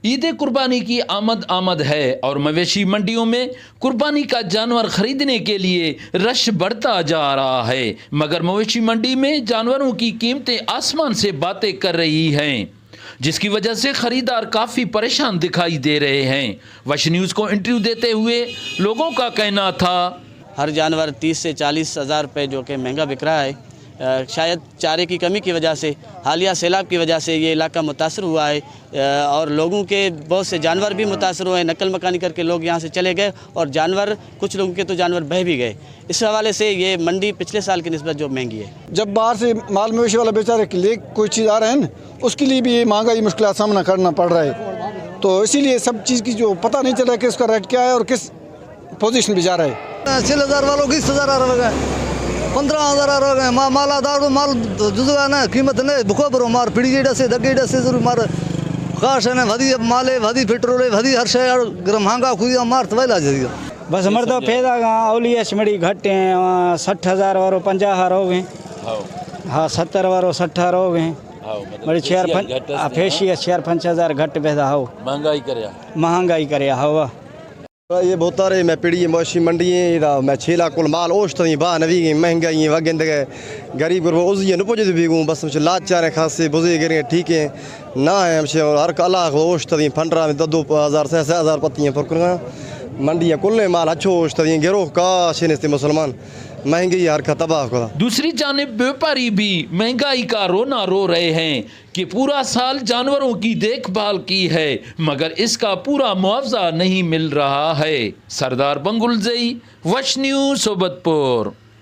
عید قربانی کی آمد ہے اور مویشی منڈیوں میں قربانی کا جانور خریدنے کے لیے رش بڑھتا جا رہا ہے، مگر مویشی منڈی میں جانوروں کی قیمتیں آسمان سے باتیں کر رہی ہیں، جس کی وجہ سے خریدار کافی پریشان دکھائی دے رہے ہیں۔ وش نیوز کو انٹرویو دیتے ہوئے لوگوں کا کہنا تھا، ہر جانور 30 سے 40 ہزار روپے جو کہ مہنگا بک رہا ہے۔ شاید چارے کی کمی کی وجہ سے، حالیہ سیلاب کی وجہ سے یہ علاقہ متاثر ہوا ہے اور لوگوں کے بہت سے جانور بھی متاثر ہوئے ہیں۔ نقل مکانی کر کے لوگ یہاں سے چلے گئے اور جانور، کچھ لوگوں کے تو جانور بہہ بھی گئے۔ اس حوالے سے یہ منڈی پچھلے سال کی نسبت جو مہنگی ہے۔ جب باہر سے مال مویشی والا بیچارے کے لیے کوئی چیز آ رہا ہے نا، اس کے لیے بھی مہنگائی مشکلات سامنا کرنا پڑ رہا ہے، تو اسی لیے سب چیز کی جو پتہ نہیں چل رہا ہے کہ اس کا ریٹ کیا ہے اور کس پوزیشن پہ جا رہا ہے۔ 6000 والوں کی 20,000 آ رہا ہے، 15,000 آ رہا ہے۔ مال آدار مال جزا نا قیمت نے بکو برو مار پڑی جیڑا سے دگے جیڑا سے ضرور مار خاص ہے ودی مال ودی پیٹرول ودی ہر شے گرم مہنگا کوئی مار تولا جی بس مردو پیدا اولیہ شمڑی گھٹ ہیں 60,000 وارو 50 ہو گئے، ہاں 70 وارو 60 ہو گئے، بڑی 4 فیشی 4-5 گھٹ پیدا ہو مہنگائی کریا ہوا۔ یہ بہت رہے میں پیڑی مویشی منڈی میں چھیلا کل مال اوشتیں باہ نوی مہنگائی وگند گئے غریب گرو اوزی نپوجے بھی گوں بس مجھے لات چارے خاصے بزے گرے ٹھیک ہیں نہ ہے مجھے اور ہر کلا اوشتیں 15 میں 2,000 سے 6,000 پتی ہیں فرق منڈی کل مال اچھو اوشتیں گروہ کا شنستے مسلمان مہنگی ہر کا تباہ کو۔ دوسری جانب بیوپاری بھی مہنگائی کا رونا رو رہے ہیں کہ پورا سال جانوروں کی دیکھ بھال کی ہے مگر اس کا پورا معاوضہ نہیں مل رہا ہے۔ سردار بنگلزئی، وش نیوز، سوبت پور۔